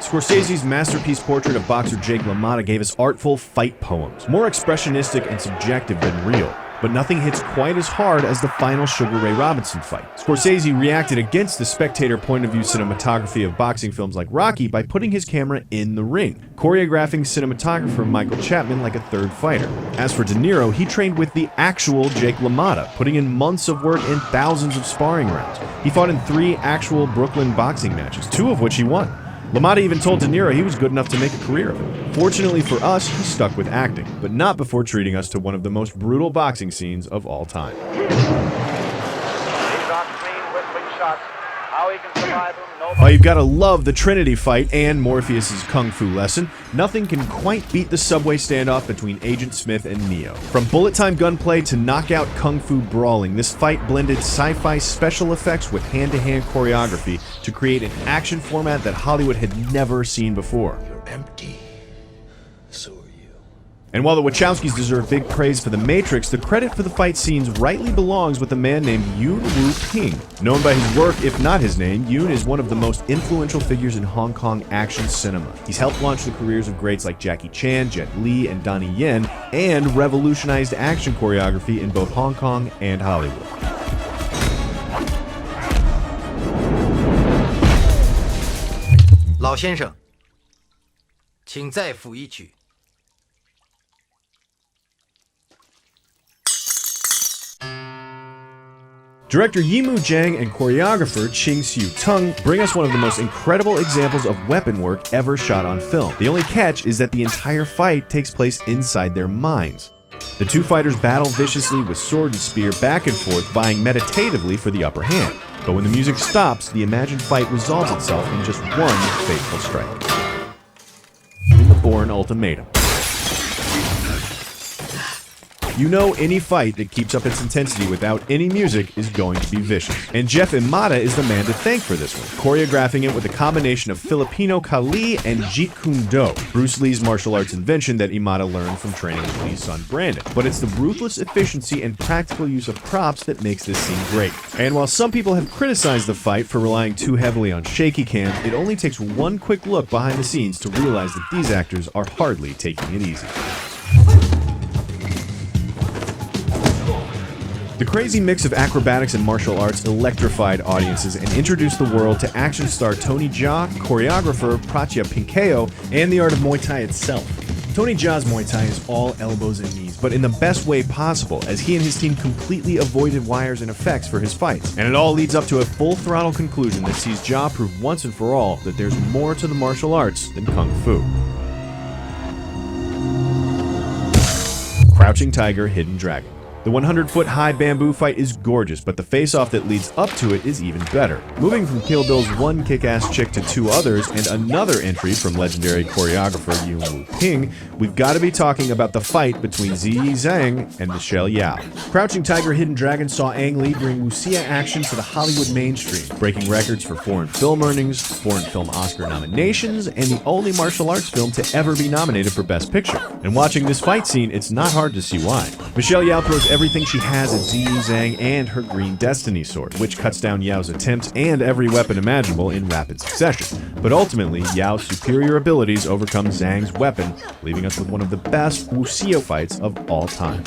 Scorsese's masterpiece portrait of boxer Jake LaMotta gave us artful fight poems, more expressionistic and subjective than real. But nothing hits quite as hard as the final Sugar Ray Robinson fight. Scorsese reacted against the spectator point of view cinematography of boxing films like Rocky by putting his camera in the ring, choreographing cinematographer Michael Chapman like a third fighter. As for De Niro, he trained with the actual Jake LaMotta, putting in months of work and thousands of sparring rounds. He fought in 3 actual Brooklyn boxing matches, 2 of which he won. LaMotta even told De Niro he was good enough to make a career of it. Fortunately for us, he stuck with acting, but not before treating us to one of the most brutal boxing scenes of all time. Oh, you've got to love the Trinity fight and Morpheus's kung fu lesson. Nothing can quite beat the subway standoff between Agent Smith and Neo. From bullet time gunplay to knockout kung fu brawling, this fight blended sci-fi special effects with hand-to-hand choreography to create an action format that Hollywood had never seen before. You're empty. So are you. And while the Wachowskis deserve big praise for The Matrix, the credit for the fight scenes rightly belongs with a man named Yuen Woo-ping. Known by his work, if not his name, Yuen is one of the most influential figures in Hong Kong action cinema. He's helped launch the careers of greats like Jackie Chan, Jet Li, and Donnie Yen, and revolutionized action choreography in both Hong Kong and Hollywood. Lao 先生，请再抚一曲。 Director Yimou Zhang and choreographer Ching Siu Tung bring us one of the most incredible examples of weapon work ever shot on film. The only catch is that the entire fight takes place inside their minds. The 2 fighters battle viciously with sword and spear back and forth, vying meditatively for the upper hand. But when the music stops, the imagined fight resolves itself in just one fateful strike. The Bourne Ultimatum. You know any fight that keeps up its intensity without any music is going to be vicious. And Jeff Imada is the man to thank for this one, choreographing it with a combination of Filipino Kali and Jeet Kune Do, Bruce Lee's martial arts invention that Imada learned from training with Lee's son Brandon. But it's the ruthless efficiency and practical use of props that makes this scene great. And while some people have criticized the fight for relying too heavily on shaky cams, it only takes one quick look behind the scenes to realize that these actors are hardly taking it easy. The crazy mix of acrobatics and martial arts electrified audiences and introduced the world to action star Tony Jaa, choreographer Pratya Pinkeo, and the art of Muay Thai itself. Tony Jaa's Muay Thai is all elbows and knees, but in the best way possible, as he and his team completely avoided wires and effects for his fights. And it all leads up to a full-throttle conclusion that sees Jaa prove once and for all that there's more to the martial arts than Kung Fu. Crouching Tiger, Hidden Dragon. The 100-foot high bamboo fight is gorgeous, but the face-off that leads up to it is even better. Moving from Kill Bill's one kick-ass chick to 2 others and another entry from legendary choreographer Yuen Woo-ping, we've got to be talking about the fight between Ziyi Zhang and Michelle Yeoh. Crouching Tiger, Hidden Dragon saw Ang Lee bring wuxia action to the Hollywood mainstream, breaking records for foreign film earnings, foreign film Oscar nominations, and the only martial arts film to ever be nominated for Best Picture. And watching this fight scene, it's not hard to see why. Michelle Yeoh throws everything she has at Ziyi Zhang and her Green Destiny sword, which cuts down Yao's attempts and every weapon imaginable in rapid succession. But ultimately, Yao's superior abilities overcome Zhang's weapon, leaving us with one of the best wuxia fights of all time.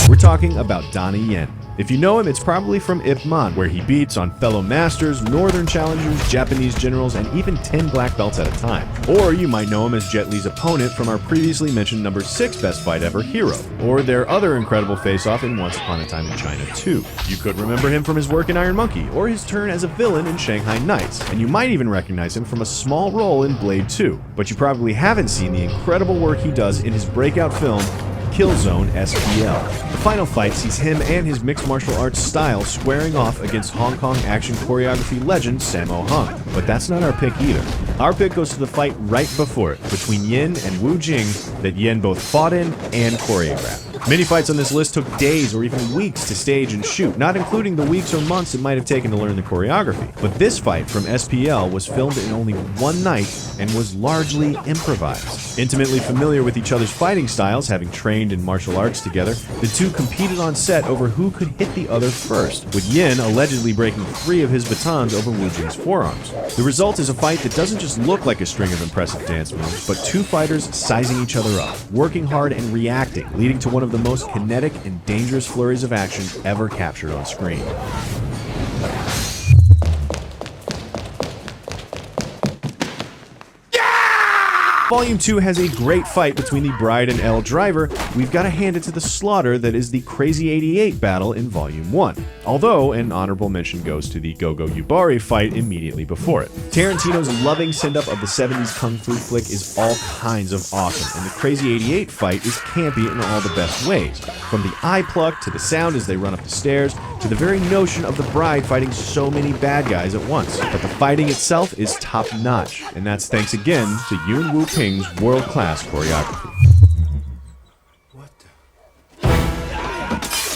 We're talking about Donnie Yen. If you know him, it's probably from Ip Man, where he beats on fellow masters, northern challengers, Japanese generals, and even 10 black belts at a time. Or you might know him as Jet Li's opponent from our previously mentioned number 6 best fight ever, Hero, or their other incredible face-off in Once Upon a Time in China 2. You could remember him from his work in Iron Monkey, or his turn as a villain in Shanghai Knights, and you might even recognize him from a small role in Blade 2. But you probably haven't seen the incredible work he does in his breakout film, Killzone SPL. The final fight sees him and his mixed martial arts style squaring off against Hong Kong action choreography legend Sammo Hung. But that's not our pick either. Our pick goes to the fight right before it, between Yin and Wu Jing, that Yin both fought in and choreographed. Many fights on this list took days or even weeks to stage and shoot, not including the weeks or months it might have taken to learn the choreography. But this fight from SPL was filmed in only one night and was largely improvised. Intimately familiar with each other's fighting styles, having trained in martial arts together, the two competed on set over who could hit the other first, with Yin allegedly breaking 3 of his batons over Wu Jing's forearms. The result is a fight that doesn't just look like a string of impressive dance moves, but 2 fighters sizing each other up, working hard and reacting, leading to one of the most kinetic and dangerous flurries of action ever captured on screen. Volume 2 has a great fight between the Bride and L Driver. We've got to hand it to the slaughter that is the Crazy 88 battle in Volume 1. Although, an honorable mention goes to the Gogo Yubari fight immediately before it. Tarantino's loving send-up of the 70s kung fu flick is all kinds of awesome, and the Crazy 88 fight is campy in all the best ways. From the eye pluck, to the sound as they run up the stairs, to the very notion of the Bride fighting so many bad guys at once. But the fighting itself is top-notch, and that's thanks again to Yuen Woo-ping's world-class choreography.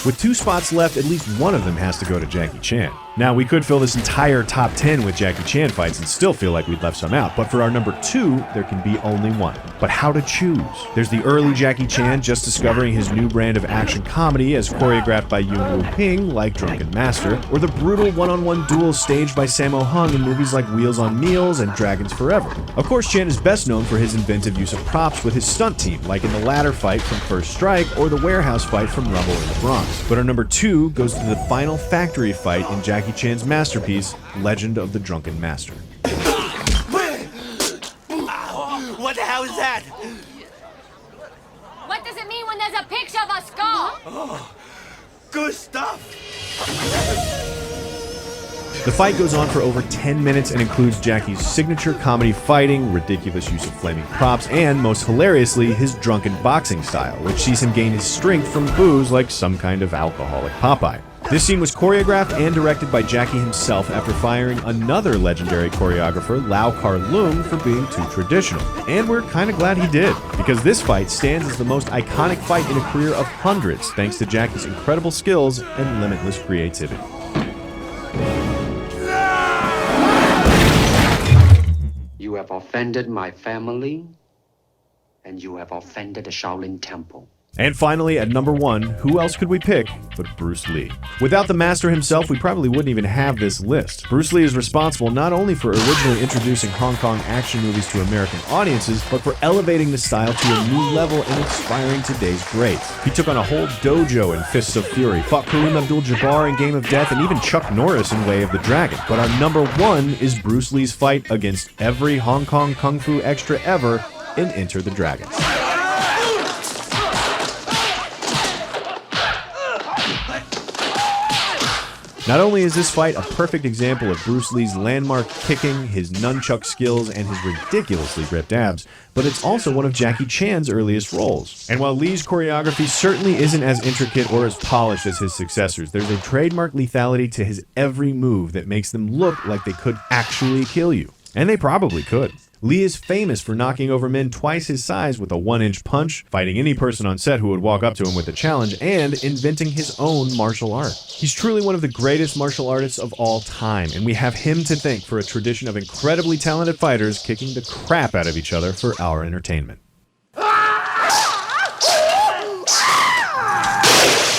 With 2 spots left, at least one of them has to go to Jackie Chan. Now, we could fill this entire top 10 with Jackie Chan fights and still feel like we'd left some out, but for our number 2, there can be only one. But how to choose? There's the early Jackie Chan just discovering his new brand of action comedy as choreographed by Yuen Woo-ping, like Drunken Master, or the brutal one-on-one duels staged by Sammo Hung in movies like Wheels on Meals and Dragons Forever. Of course, Chan is best known for his inventive use of props with his stunt team, like in the ladder fight from First Strike or the warehouse fight from Rumble in the Bronx. But our number 2 goes to the final factory fight in Jackie Chan's masterpiece, Legend of the Drunken Master. What the hell is that? What does it mean when there's a picture of a skull? Oh, good stuff. The fight goes on for over 10 minutes and includes Jackie's signature comedy fighting, ridiculous use of flaming props, and, most hilariously, his drunken boxing style, which sees him gain his strength from booze like some kind of alcoholic Popeye. This scene was choreographed and directed by Jackie himself after firing another legendary choreographer, Lau Kar-leung, for being too traditional. And we're kinda glad he did, because this fight stands as the most iconic fight in a career of hundreds, thanks to Jackie's incredible skills and limitless creativity. You have offended my family, and you have offended the Shaolin Temple. And finally, at number 1, who else could we pick but Bruce Lee? Without the master himself, we probably wouldn't even have this list. Bruce Lee is responsible not only for originally introducing Hong Kong action movies to American audiences, but for elevating the style to a new level and inspiring today's greats. He took on a whole dojo in Fists of Fury, fought Kareem Abdul-Jabbar in Game of Death, and even Chuck Norris in Way of the Dragon. But our number 1 is Bruce Lee's fight against every Hong Kong kung fu extra ever in Enter the Dragon. Not only is this fight a perfect example of Bruce Lee's landmark kicking, his nunchuck skills, and his ridiculously ripped abs, but it's also one of Jackie Chan's earliest roles. And while Lee's choreography certainly isn't as intricate or as polished as his successors, there's a trademark lethality to his every move that makes them look like they could actually kill you. And they probably could. Lee is famous for knocking over men twice his size with a 1-inch punch, fighting any person on set who would walk up to him with a challenge, and inventing his own martial art. He's truly one of the greatest martial artists of all time, and we have him to thank for a tradition of incredibly talented fighters kicking the crap out of each other for our entertainment.